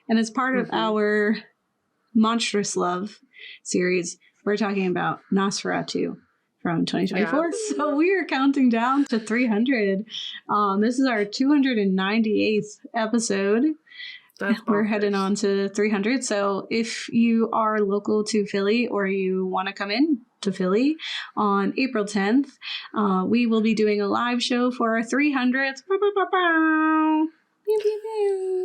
And as part of our Monstrous Love series, we're talking about Nosferatu from 2024. Yeah. So we are counting down to 300. This is our 298th episode. We're heading on to 300. So if you are local to Philly or you want to come in to Philly on April 10th, we will be doing a live show for our 300th,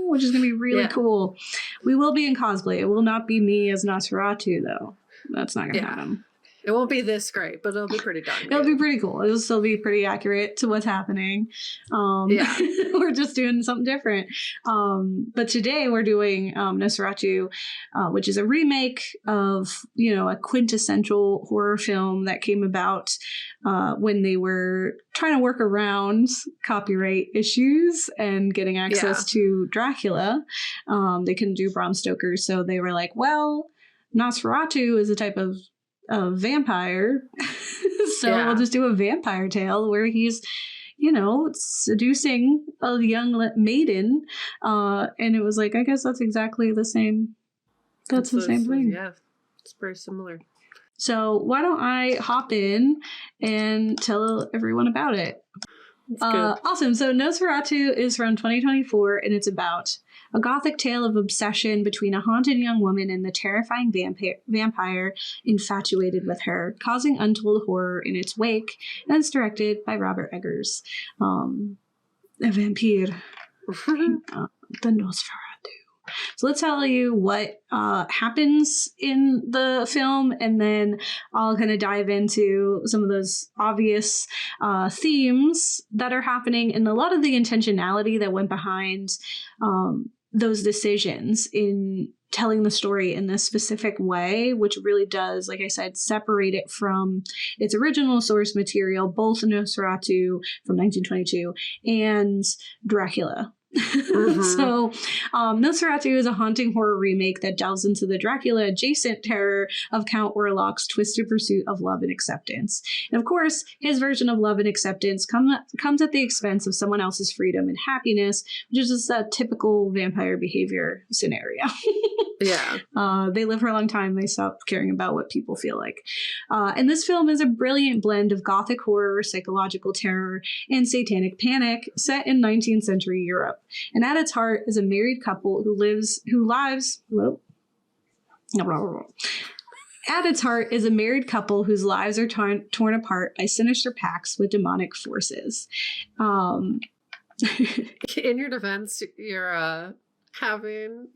which is going to be really cool. We will be in cosplay. It will not be me as Nosferatu, though. That's not going to happen. It won't be this great, but it'll be pretty darn good. It'll be pretty cool. It'll still be pretty accurate to what's happening. We're just doing something different. But today we're doing Nosferatu, which is a remake of, a quintessential horror film that came about when they were trying to work around copyright issues and getting access to Dracula. They couldn't do Bram Stoker, so they were like, well, Nosferatu is a type of vampire, so we'll just do a vampire tale where he's seducing a young maiden, and it was like, I guess that's exactly the same. That's the same thing. Yeah, it's very similar. So why don't I hop in and tell everyone about it? Awesome. So Nosferatu is from 2024, and it's about a gothic tale of obsession between a haunted young woman and the terrifying vampire infatuated with her, causing untold horror in its wake, and it's directed by Robert Eggers. A vampire. The Nosferatu. So let's tell you what happens in the film, and then I'll kind of dive into some of those obvious themes that are happening and a lot of the intentionality that went behind those decisions in telling the story in this specific way, which really does, like I said, separate it from its original source material, both Nosferatu from 1922 and Dracula. So Nosferatu is a haunting horror remake that delves into the Dracula adjacent terror of Count Orlok's twisted pursuit of love and acceptance. And of course, his version of love and acceptance comes at the expense of someone else's freedom and happiness, which is just a typical vampire behavior scenario. They live for a long time. They stop caring about what people feel like. And this film is a brilliant blend of gothic horror, psychological terror, and satanic panic set in 19th century Europe. And at its heart is a married couple At its heart is a married couple whose lives are torn apart by sinister pacts with demonic forces. In your defense, you're 100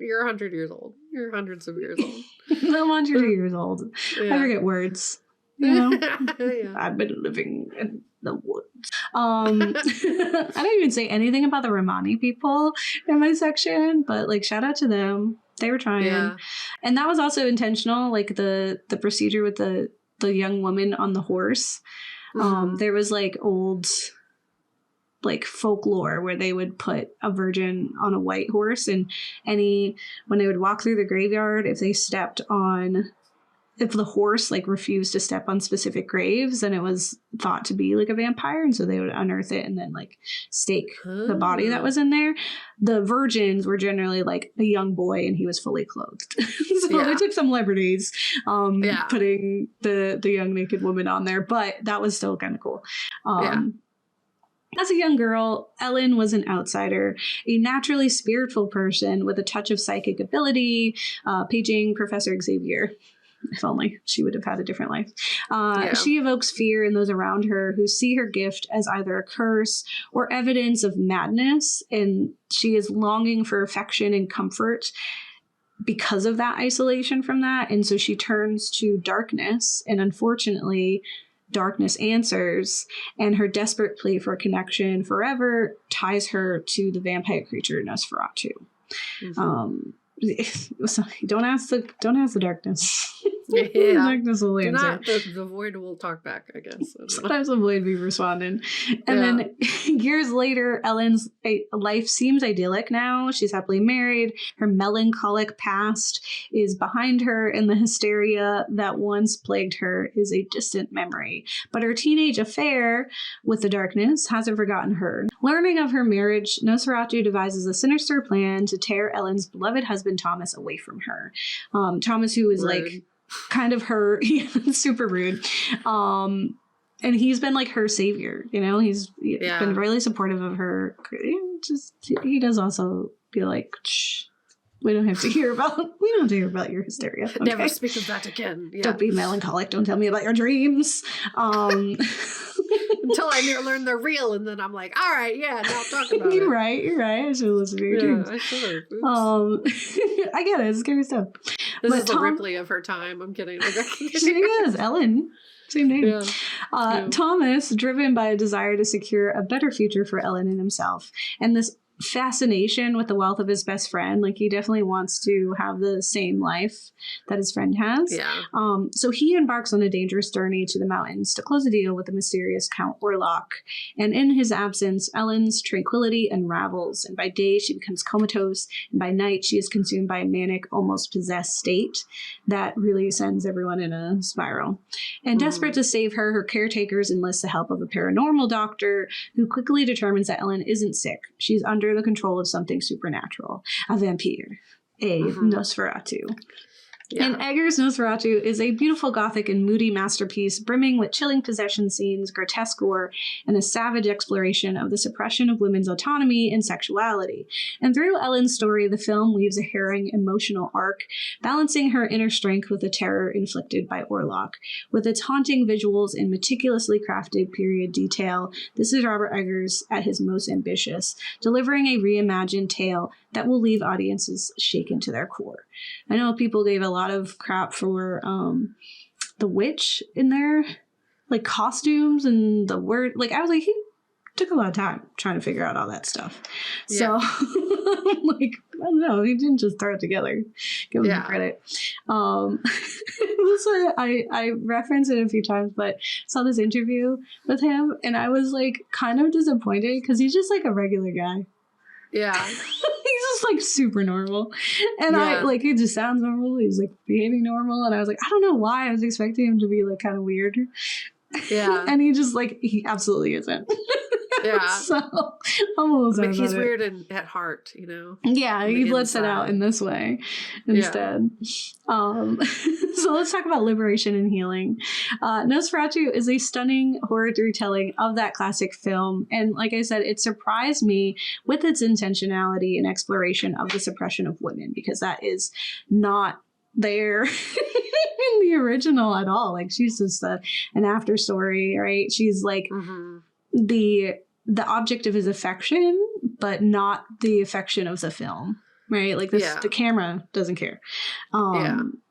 years old. You're hundreds of years old. I'm 100 years old. Yeah. I forget words. I've been living in the woods. I don't even say anything about the Romani people in my section, but shout out to them. They were trying. And that was also intentional, the procedure with the young woman on the horse. There was old folklore where they would put a virgin on a white horse, and when they would walk through the graveyard, if the horse refused to step on specific graves, then it was thought to be a vampire, and so they would unearth it and then stake the body that was in there. The virgins were generally a young boy, and he was fully clothed. So they took some liberties putting the young naked woman on there, but that was still kind of cool. As a young girl, Ellen was an outsider, a naturally spiritual person with a touch of psychic ability, paging Professor Xavier. If only she would have had a different life. She evokes fear in those around her who see her gift as either a curse or evidence of madness, and she is longing for affection and comfort because of that isolation from that. And so she turns to darkness, and unfortunately, darkness answers, and her desperate plea for connection forever ties her to the vampire creature Nosferatu. Don't ask the darkness. Yeah. Darkness will Do answer. not, the void will talk back, I guess. Sometimes the void be responding. And then years later, Ellen's life seems idyllic now. She's happily married. Her melancholic past is behind her, and the hysteria that once plagued her is a distant memory. But her teenage affair with the darkness hasn't forgotten her. Learning of her marriage, Nosferatu devises a sinister plan to tear Ellen's beloved husband Thomas away from her. Thomas, who is like kind of her, super rude. And he's been like her savior, you know, he's been really supportive of her. He does also feel like, shh, we don't have to hear about your hysteria. Okay? Never speak of that again. Yeah. Don't be melancholic. Don't tell me about your dreams. Until I learn they're real, and then I'm like, all right, yeah, now talk about it. You're right. I should listen to your dreams. I should. I get it. It's scary stuff. This is the Ripley of her time. I'm kidding. She is Ellen. Same name. Yeah. Thomas, driven by a desire to secure a better future for Ellen and himself, and this fascination with the wealth of his best friend, like he definitely wants to have the same life that his friend has. So he embarks on a dangerous journey to the mountains to close a deal with the mysterious Count Orlok, and in his absence, Ellen's tranquility unravels, and by day she becomes comatose, and by night she is consumed by a manic, almost possessed state that really sends everyone in a spiral. And desperate to save her, her caretakers enlist the help of a paranormal doctor who quickly determines that Ellen isn't sick. She's under the control of something supernatural, a vampire, a Nosferatu. And Eggers Nosferatu is a beautiful Gothic and moody masterpiece brimming with chilling possession scenes, grotesque gore, and a savage exploration of the suppression of women's autonomy and sexuality. And through Ellen's story, the film weaves a harrowing emotional arc, balancing her inner strength with the terror inflicted by Orlok. With its haunting visuals and meticulously crafted period detail, this is Robert Eggers at his most ambitious, delivering a reimagined tale that will leave audiences shaken to their core. I know people gave a lot of crap for the witch in their like costumes and the word. Like I was like, he took a lot of time trying to figure out all that stuff. So like I don't know, he didn't just throw it together. Give him credit. I referenced it a few times, but saw this interview with him and I was like kind of disappointed because he's just like a regular guy. Yeah. He's just like super normal. And I like he just sounds normal. He's like behaving normal. And I was like, I don't know why I was expecting him to be like kind of weird. Yeah. And he just like he absolutely isn't. Yeah. So I'm a little sad. He's weird at heart, you know? Yeah, he lets it out in this way instead. So let's talk about liberation and healing. Nosferatu is a stunning horror retelling of that classic film. And like I said, it surprised me with its intentionality and exploration of the suppression of women, because that is not there in the original at all. Like she's just an after story, right? She's like the object of his affection, but not the affection of the film, right? Like this, the camera doesn't care.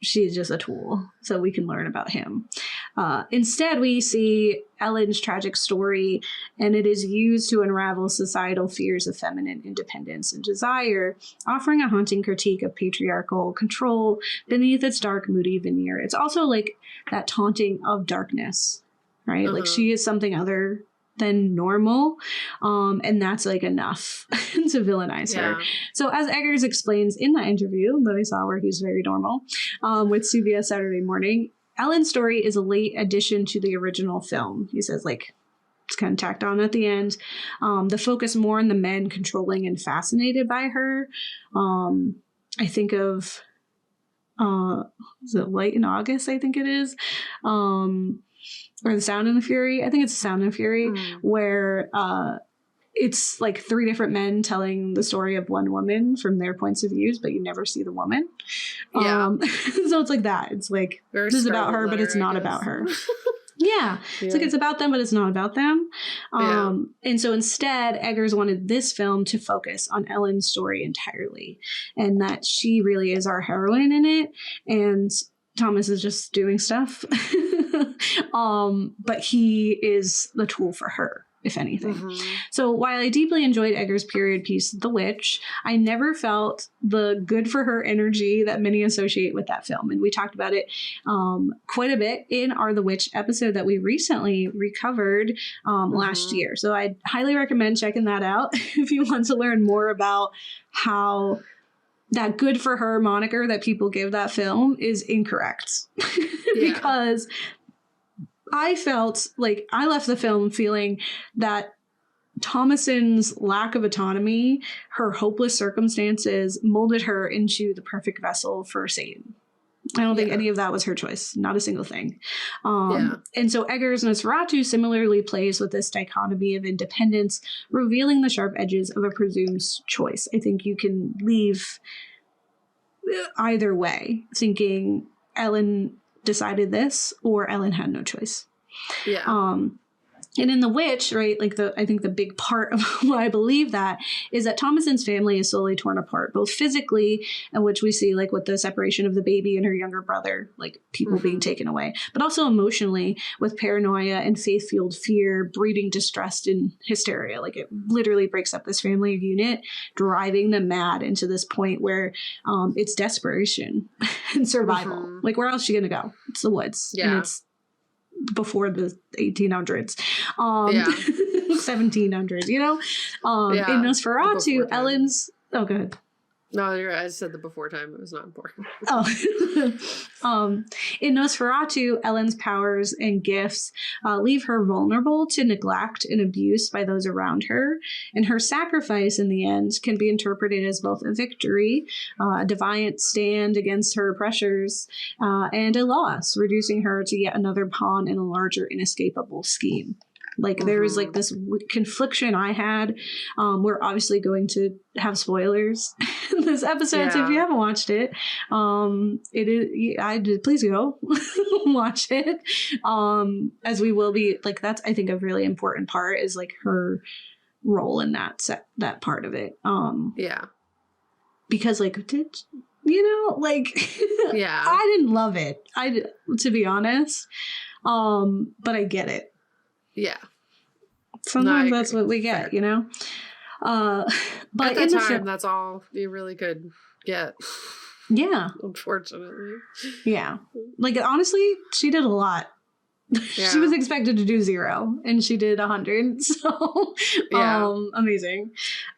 She's just a tool, so we can learn about him. Instead, we see Ellen's tragic story, and it is used to unravel societal fears of feminine independence and desire, offering a haunting critique of patriarchal control beneath its dark, moody veneer. It's also like that taunting of darkness, right? Like she is something other than normal, and that's like enough to villainize her. So as Eggers explains in that interview that I saw where he's very normal with CBS Saturday Morning, Ellen's story is a late addition to the original film. He says like it's kind of tacked on at the end. The focus more on the men controlling and fascinated by her. I think of is it Light in August, I think it is, or The Sound and the Fury. I think it's Sound and Fury, where it's like three different men telling the story of one woman from their points of views, but you never see the woman. So it's like that. It's like this is about her, but it's not about her. It's like it's about them, but it's not about them. And so instead, Eggers wanted this film to focus on Ellen's story entirely, and that she really is our heroine in it, and Thomas is just doing stuff. But he is the tool for her, if anything. So while I deeply enjoyed Eggers' period piece, The Witch, I never felt the good for her energy that many associate with that film. And we talked about it quite a bit in our The Witch episode that we recently recovered last year. So I'd highly recommend checking that out if you want to learn more about how that good for her moniker that people give that film is incorrect. Because I felt like I left the film feeling that Thomason's lack of autonomy, her hopeless circumstances, molded her into the perfect vessel for Satan. I don't think any of that was her choice. Not a single thing. And so Eggers Nosferatu similarly plays with this dichotomy of independence, revealing the sharp edges of a presumed choice. I think you can leave either way, thinking Ellen decided this or Ellen had no choice. And in The Witch, right, like I think the big part of why I believe that is that Thomason's family is slowly torn apart, both physically, in which we see like with the separation of the baby and her younger brother, like people being taken away, but also emotionally with paranoia and faith-fueled fear, breeding distrust and hysteria. Like it literally breaks up this family unit, driving them mad into this point where it's desperation and survival. Like where else is she gonna go? It's the woods. And it's before the 1800s, 1700s, you know? In Nosferatu, Ellen's... Oh, go ahead. No, I said the before time. It was not important. In Nosferatu, Ellen's powers and gifts leave her vulnerable to neglect and abuse by those around her. And her sacrifice in the end can be interpreted as both a victory, a defiant stand against her pressures, and a loss, reducing her to yet another pawn in a larger inescapable scheme. Like there was like this confliction I had. We're obviously going to have spoilers in this episode, so if you haven't watched it, it is. Please go watch it. As we will be like that's I think a really important part is like her role in that part of it. Because like I didn't love it. To be honest, but I get it. Yeah. Sometimes that's what we get, you know? But at the time, that's all you really could get. Yeah. Unfortunately. Yeah. Like, honestly, she did a lot. She was expected to do 0 and she did 100. So amazing.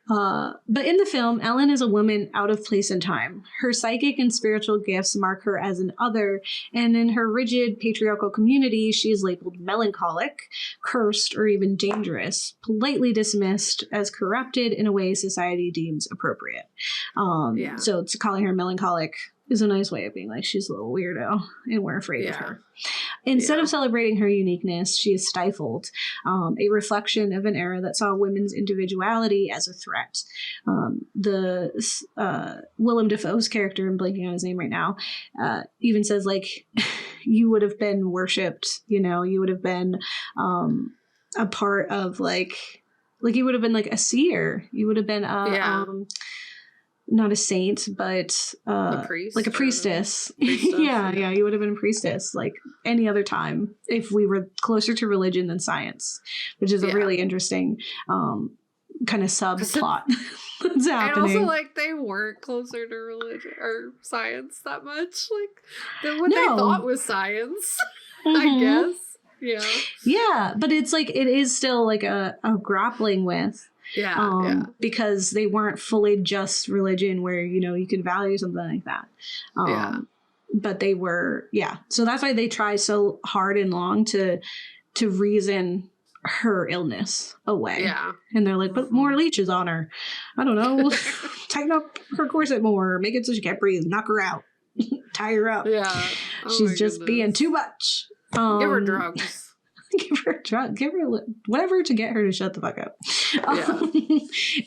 But in the film, Ellen is a woman out of place and time. Her psychic and spiritual gifts mark her as an other, and in her rigid patriarchal community, she is labeled melancholic, cursed, or even dangerous, politely dismissed as corrupted in a way society deems appropriate. So it's calling her melancholic is a nice way of being like, she's a little weirdo and we're afraid of her. Instead of celebrating her uniqueness, she is stifled, a reflection of an era that saw women's individuality as a threat. Willem Dafoe's character, I'm blanking on his name right now, even says like, you would have been worshipped, you know, you would have been a part of like you would have been like a seer. You would have been not a saint, but a priest, like a priestess. Yeah, you would have been a priestess like any other time if we were closer to religion than science, which is a really interesting kind of subplot that's happening. And also, like, they weren't closer to religion or science that much. Like, what they thought was science, I guess. Yeah, but it's like it is still like a grappling with. Because they weren't fully just religion where, you know, you could value something like that. But they were, so that's why they try so hard and long to reason her illness away. And they're like, put more leeches on her. I don't know. Tighten up her corset more. Make it so she can't breathe. Knock her out. Tie her up. She's just being too much. Give her drugs. Give her a drug, give her whatever to get her to shut the fuck up.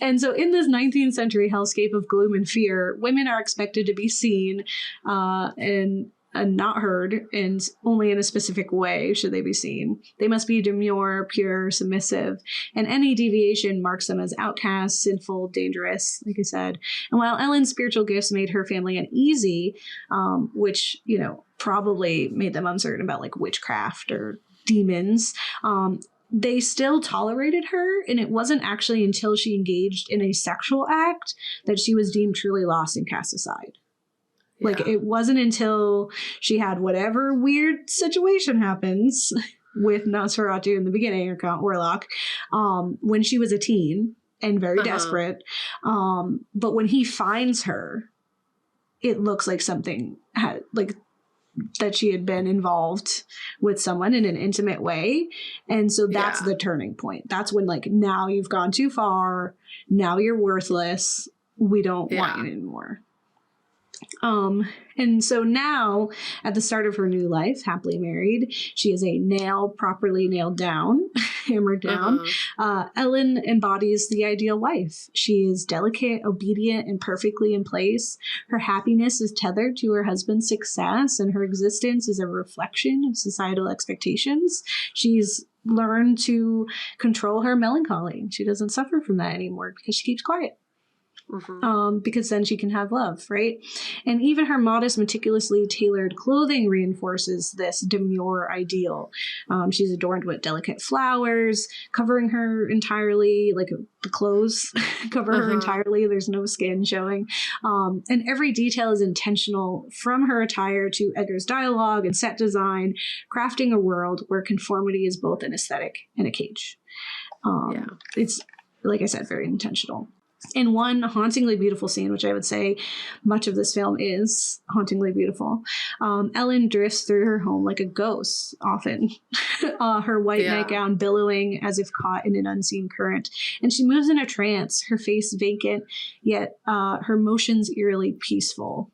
And so in this 19th century hellscape of gloom and fear, women are expected to be seen and not heard, and only in a specific way should they be seen. They must be demure, pure, submissive, and any deviation marks them as outcasts, sinful, dangerous, like I said. And while Ellen's spiritual gifts made her family uneasy, which, you know, probably made them uncertain about like witchcraft or demons, they still tolerated her, and it wasn't actually until she engaged in a sexual act that she was deemed truly lost and cast aside. Yeah. Like, it wasn't until she had whatever weird situation happens with Nosferatu in the beginning, or Count Orlok, when she was a teen and very desperate. But when he finds her, it looks like something had, like, that she had been involved with someone in an intimate way. And so that's the turning point. That's when, like, now you've gone too far. Now you're worthless. We don't want you anymore. And so now, at the start of her new life, happily married, she is a properly nailed down, hammered down. Ellen embodies the ideal wife. She is delicate, obedient, and perfectly in place. Her happiness is tethered to her husband's success, and her existence is a reflection of societal expectations. She's learned to control her melancholy. She doesn't suffer from that anymore because she keeps quiet. Because then she can have love, right? And even her modest, meticulously tailored clothing reinforces this demure ideal. She's adorned with delicate flowers, covering her entirely, like the clothes cover her entirely. There's no skin showing. And every detail is intentional, from her attire to Eggers' dialogue and set design, crafting a world where conformity is both an aesthetic and a cage. It's, like I said, very intentional. In one hauntingly beautiful scene, which I would say much of this film is hauntingly beautiful, Ellen drifts through her home like a ghost, often, her white nightgown billowing as if caught in an unseen current. And she moves in a trance, her face vacant, yet her motions eerily peaceful.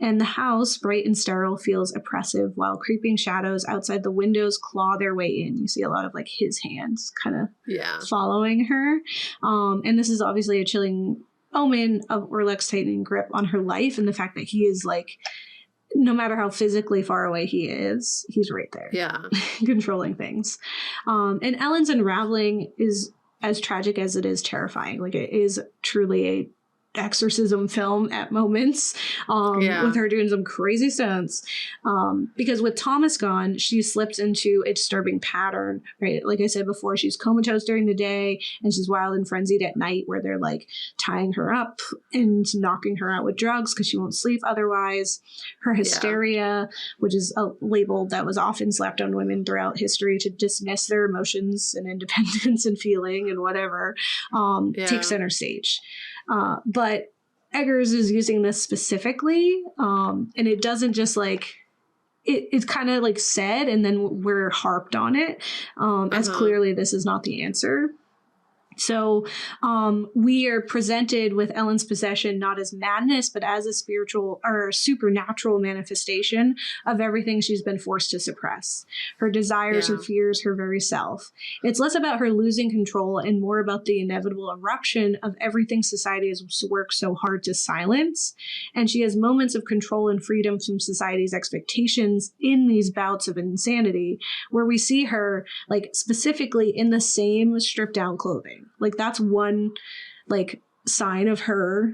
And the house, bright and sterile, feels oppressive, while creeping shadows outside the windows claw their way in. You see a lot of, like, his hands kind of following her. And this is obviously a chilling omen of Orlok's tightening grip on her life, and the fact that he is, like, no matter how physically far away he is, he's right there. Controlling things. And Ellen's unraveling is as tragic as it is terrifying. Like, it is truly a exorcism film at moments, with her doing some crazy stunts, because with Thomas gone, she slips into a disturbing pattern, right? Like I said before, she's comatose during the day and she's wild and frenzied at night, where they're, like, tying her up and knocking her out with drugs because she won't sleep otherwise. Her hysteria, which is a label that was often slapped on women throughout history to dismiss their emotions and independence and feeling and whatever, takes center stage. But Eggers is using this specifically, and it doesn't just, like, it's kind of, like, said and then we're harped on it, as clearly this is not the answer. So we are presented with Ellen's possession not as madness, but as a spiritual or supernatural manifestation of everything she's been forced to suppress. Her desires, her fears, her very self. It's less about her losing control and more about the inevitable eruption of everything society has worked so hard to silence. And she has moments of control and freedom from society's expectations in these bouts of insanity, where we see her, like, specifically in the same stripped down clothing. Like, that's one, like, sign of her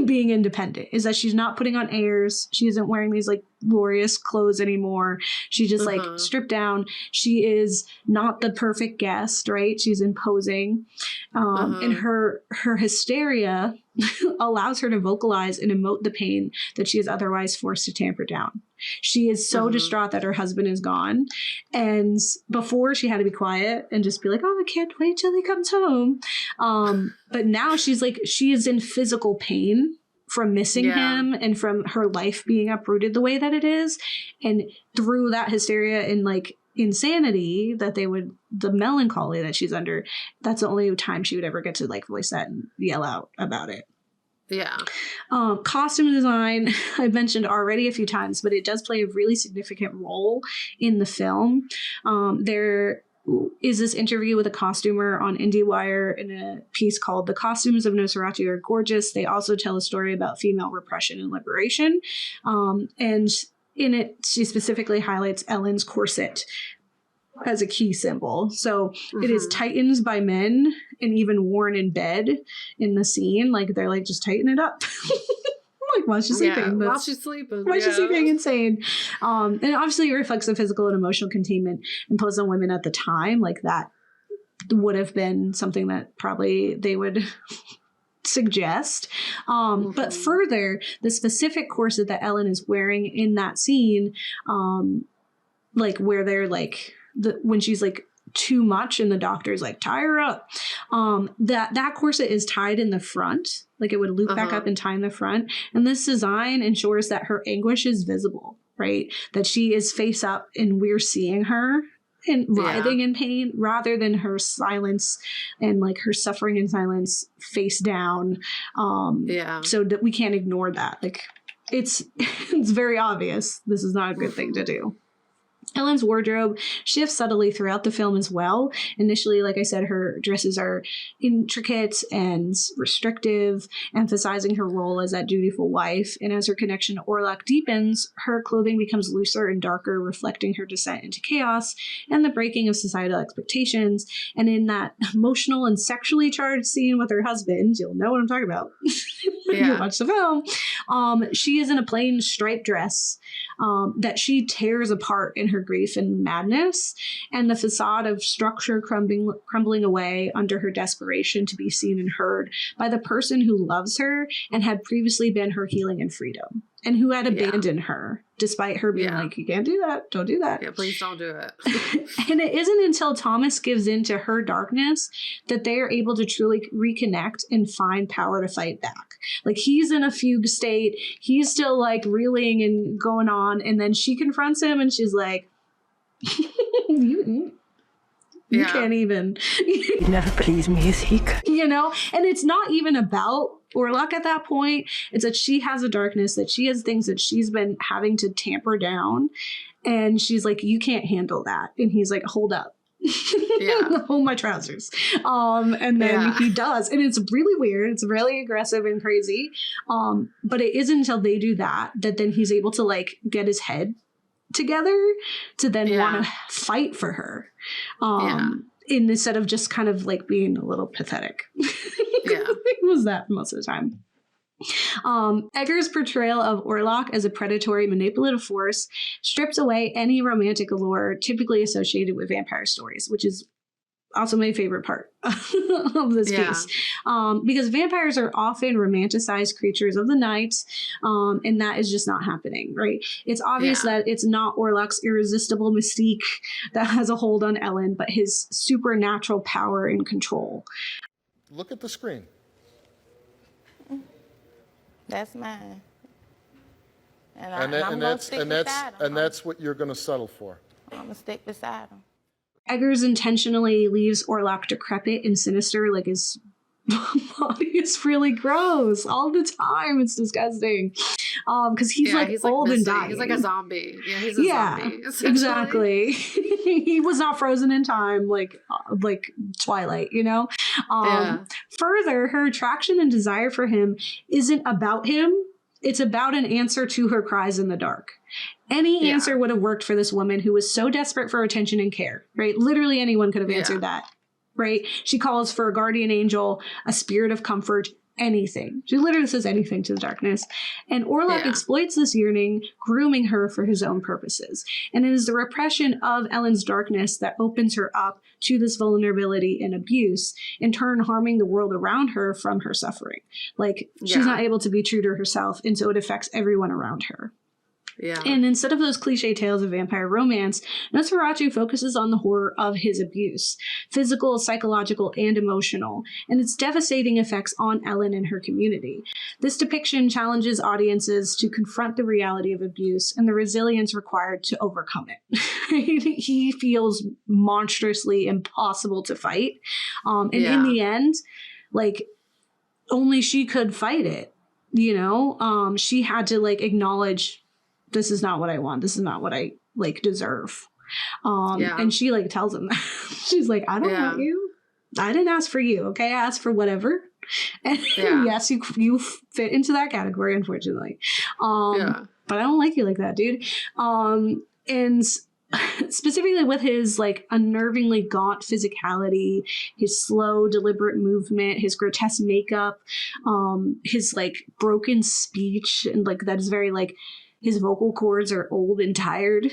being independent, is that she's not putting on airs. She isn't wearing these, like, glorious clothes anymore. She just like stripped down. She is not the perfect guest, right? She's imposing. And her hysteria allows her to vocalize and emote the pain that she is otherwise forced to tamper down. She is so distraught that her husband is gone. And before, she had to be quiet and just be like, oh, I can't wait till he comes home. But now she's like, she is in physical pain from missing him and from her life being uprooted the way that it is. And through that hysteria and like insanity that the melancholy that she's under, that's the only time she would ever get to like voice that and yell out about it. Yeah. Costume design, I've mentioned already a few times, but it does play a really significant role in the film. There is this interview with a costumer on IndieWire in a piece called "The Costumes of Nosferatu Are Gorgeous." They also tell a story about female repression and liberation. And in it, she specifically highlights Ellen's corset as a key symbol. So it is tightened by men and even worn in bed in the scene. Like they're like, just tighten it up. Like while she's sleeping. While she's sleeping. While she's sleeping, insane. And obviously it reflects the physical and emotional containment imposed on women at the time. Like that would have been something that probably they would suggest. But further, the specific corset that Ellen is wearing in that scene, like where they're like when she's like too much and the doctor's like, tie her up, that corset is tied in the front, like it would loop back up and tie in the front, and this design ensures that her anguish is visible, right? That she is face up and we're seeing her and writhing in pain, rather than her silence and like her suffering in silence face down. So that we can't ignore that. Like it's very obvious this is not a good thing to do. Ellen's wardrobe shifts subtly throughout the film as well. Initially, like I said, her dresses are intricate and restrictive, emphasizing her role as that dutiful wife. And as her connection to Orlok deepens, her clothing becomes looser and darker, reflecting her descent into chaos and the breaking of societal expectations. And in that emotional and sexually charged scene with her husband, you'll know what I'm talking about when you watch the film, she is in a plain striped dress that she tears apart in her grief and madness, and the facade of structure crumbling away under her desperation to be seen and heard by the person who loves her and had previously been her healing and freedom, and who had abandoned her despite her being like, you can't do that, don't do that. Yeah, please don't do it. And it isn't until Thomas gives in to her darkness that they are able to truly reconnect and find power to fight back. Like, he's in a fugue state, he's still like reeling and going on, and then she confronts him and she's like, you can't even. You never please me as he could. You know? And it's not even about Orlok at that point. It's that she has a darkness, that she has things that she's been having to tamper down. And she's like, you can't handle that. And he's like, hold up. Hold my trousers. And then he does. And it's really weird. It's really aggressive and crazy. But it isn't until they do that then he's able to like get his head together to then want to fight for her. Instead of just kind of like being a little pathetic. It was that most of the time. Eggers' portrayal of Orlok as a predatory, manipulative force strips away any romantic allure typically associated with vampire stories, which is also my favorite part of this piece. Because vampires are often romanticized creatures of the night, and that is just not happening, right? It's obvious that it's not Orlok's irresistible mystique that has a hold on Ellen, but his supernatural power and control. Look at the screen. That's mine. And that's what you're going to settle for. I'm going to stick beside him. Eggers intentionally leaves Orlok decrepit and sinister, like his body is really gross all the time. It's disgusting. Because he's old and dying. He's like a zombie. Yeah, he's a zombie. Exactly. He was not frozen in time like Twilight, you know? Further, her attraction and desire for him isn't about him. It's about an answer to her cries in the dark. Any answer would have worked for this woman who was so desperate for attention and care, right? Literally anyone could have answered that, right? She calls for a guardian angel, a spirit of comfort, anything. She literally says anything to the darkness. And Orlok exploits this yearning, grooming her for his own purposes. And it is the repression of Ellen's darkness that opens her up to this vulnerability and abuse, in turn harming the world around her from her suffering. Like, she's not able to be true to herself, and so it affects everyone around her. And instead of those cliche tales of vampire romance, Nosferatu focuses on the horror of his abuse, physical, psychological, and emotional, and its devastating effects on Ellen and her community. This depiction challenges audiences to confront the reality of abuse and the resilience required to overcome it. He feels monstrously impossible to fight. And in the end, like, only she could fight it, you know? She had to, like, acknowledge, this is not what I want. This is not what I like deserve. And she like tells him that. She's like, I don't want you. I didn't ask for you. Okay. I asked for whatever. And yes, you fit into that category, unfortunately. But I don't like you like that, dude. And specifically with his like unnervingly gaunt physicality, his slow, deliberate movement, his grotesque makeup, his like broken speech, and like that is very like, his vocal cords are old and tired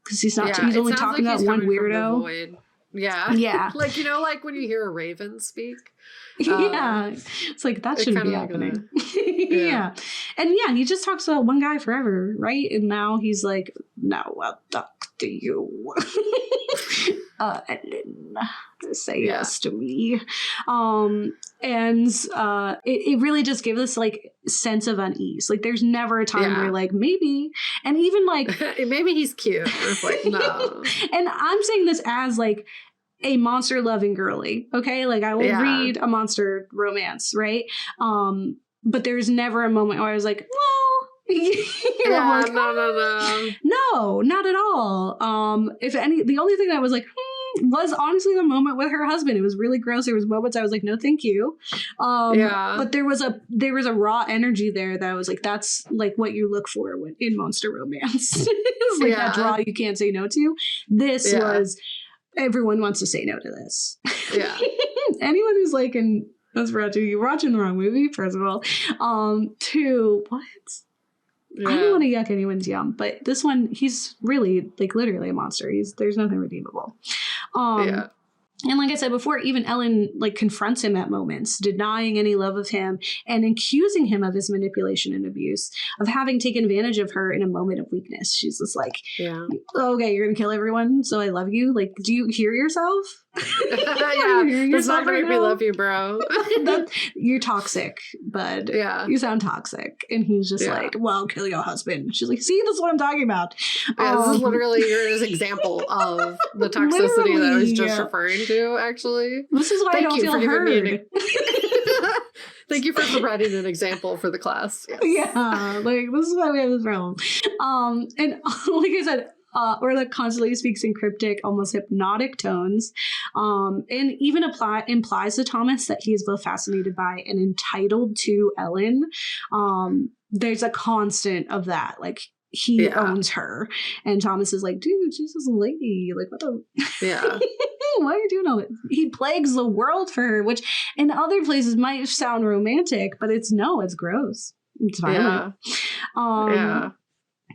because he's only talking about one weirdo. Yeah. Yeah. Like, you know, like when you hear a raven speak. Yeah. It's like, that shouldn't be happening. Yeah. And yeah, he just talks about one guy forever, right? And now he's like, now I'll talk to you. Ellen, say yes to me. And it really just gave this like sense of unease. Like there's never a time where like maybe, and even like maybe he's cute. It's like, no. And I'm saying this as like a monster loving girly, okay? Like I will read a monster romance, right? But there's never a moment where I was like, well, like, no, not at all. If any, the only thing that was like was honestly the moment with her husband. It was really gross. There was moments I was like, no, thank you. But there was a raw energy there that I was like, that's like what you look for in monster romance. It's like that draw you can't say no to. This was, everyone wants to say no to this. Yeah. Anyone who's like in Nosferatu, you're watching the wrong movie, first of all. Two, what? Yeah. I don't want to yuck anyone's yum, but this one, he's really like literally a monster. There's nothing redeemable. And like I said before, even Ellen like confronts him at moments, denying any love of him and accusing him of his manipulation and abuse, of having taken advantage of her in a moment of weakness. She's just like, okay, you're gonna kill everyone, so I love you. Like, do you hear yourself? That's not gonna make me love you, bro. You're toxic, bud. Yeah, you sound toxic. And he's just like, well, kill your husband. She's like, see, that's what I'm talking about. This is literally your example of the toxicity that I was just referring to. Actually, this is why I don't feel heard. Thank you for providing an example for the class. Yes. Yeah, like this is why we have this problem. And like I said, Orlok constantly speaks in cryptic, almost hypnotic tones, and even implies to Thomas that he is both fascinated by and entitled to Ellen. There's a constant of that, like he owns her, and Thomas is like, dude, she's just a lady. Like, what the? Yeah. Why are you doing all that? He plagues the world for her, which in other places might sound romantic, but it's gross. It's violent.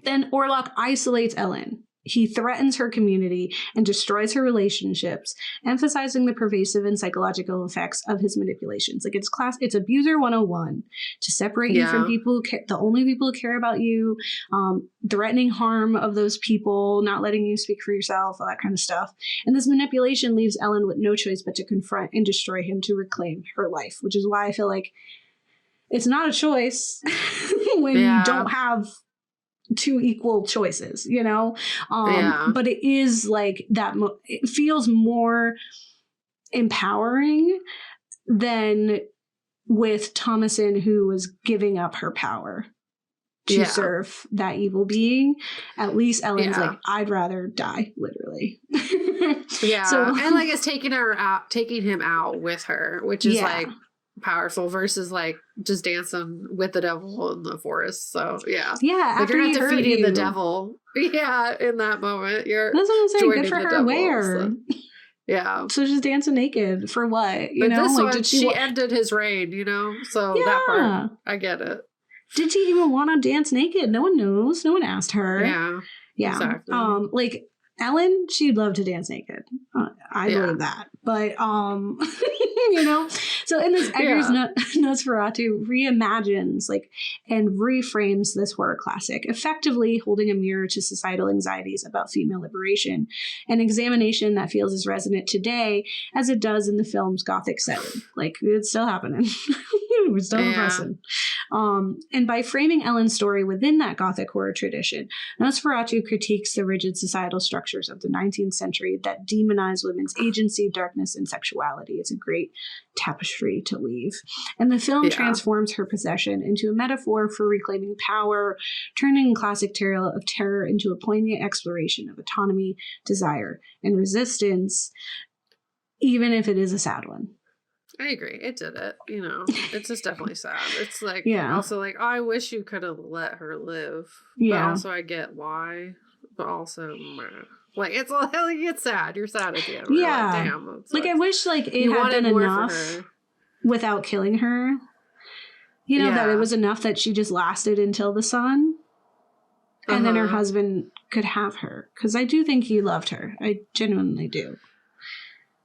Then Orlok isolates Ellen. He threatens her community and destroys her relationships, emphasizing the pervasive and psychological effects of his manipulations. Like it's abuser 101, to separate you from people, the only people who care about you, threatening harm of those people, not letting you speak for yourself, all that kind of stuff. And this manipulation leaves Ellen with no choice but to confront and destroy him to reclaim her life, which is why I feel like it's not a choice when you don't have two equal choices, you know? But it is like that, it feels more empowering than with Thomasin, who was giving up her power to serve that evil being. At least Ellen's like, I'd rather die, literally. So, and like it's taking him out with her, which is like powerful versus like just dancing with the devil in the forest. So like you're not defeating the devil in that moment. That's what I'm saying. Good for her. Where so just dancing naked for what, you but know? This like one, she ended his reign, you know, so that part I get it. Did she even want to dance naked? No one knows. No one asked her. Exactly. Like Ellen, she'd love to dance naked. I believe that. But, you know, so in this Eggers Nosferatu reimagines and reframes this horror classic, effectively holding a mirror to societal anxieties about female liberation, an examination that feels as resonant today as it does in the film's Gothic setting. Like, it's still happening. We're still oppressing. And by framing Ellen's story within that Gothic horror tradition, Nosferatu critiques the rigid societal structures of the 19th century that demonize women's agency, darkness, and sexuality. It's a great tapestry to weave. And the film transforms her possession into a metaphor for reclaiming power, turning a classic tale of terror into a poignant exploration of autonomy, desire, and resistance, even if it is a sad one. I agree. It did it. You know, it's just definitely sad. It's like, also like, oh, I wish you could have let her live. But also I get why. But also, like, it's sad. You're sad at the end. Yeah. Like, damn. Like, I wish like it had been enough without killing her. You know, that it was enough that she just lasted until the sun. And then her husband could have her. Because I do think he loved her. I genuinely do.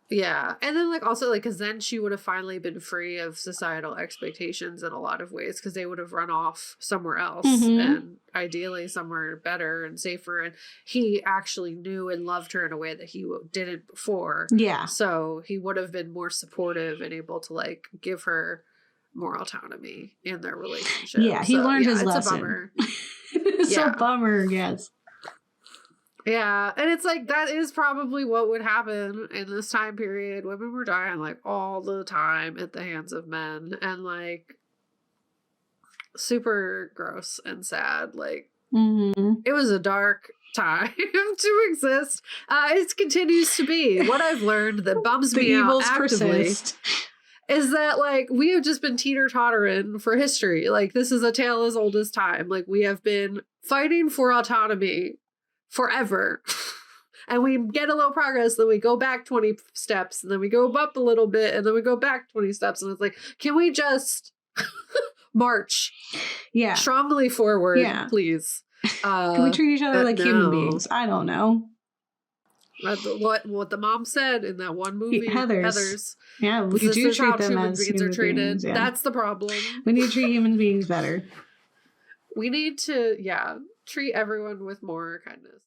Yeah. And then, like, also, like, because then she would have finally been free of societal expectations in a lot of ways, because they would have run off somewhere else and ideally somewhere better and safer. And he actually knew and loved her in a way that he didn't before. Yeah. So he would have been more supportive and able to, like, give her more autonomy in their relationship. Yeah, he learned his lesson. It's a bummer. It's a bummer, yes. Yeah, and it's like, that is probably what would happen in this time period. Women were dying, like, all the time at the hands of men, and, like, super gross and sad. Like, it was a dark time to exist. It continues to be. What I've learned that bums me out actively is that, like, we have just been teeter-tottering for history. Like, this is a tale as old as time. Like, we have been fighting for autonomy forever. And we get a little progress, then we go back 20 steps, and then we go up a little bit, and then we go back 20 steps, and it's like, can we just march strongly forward, please? Can we treat each other like human beings? I don't know. What the mom said in that one movie, Heathers. Yeah, we do treat them as human beings. Yeah. That's the problem. We need to treat human beings better. We need to, treat everyone with more kindness.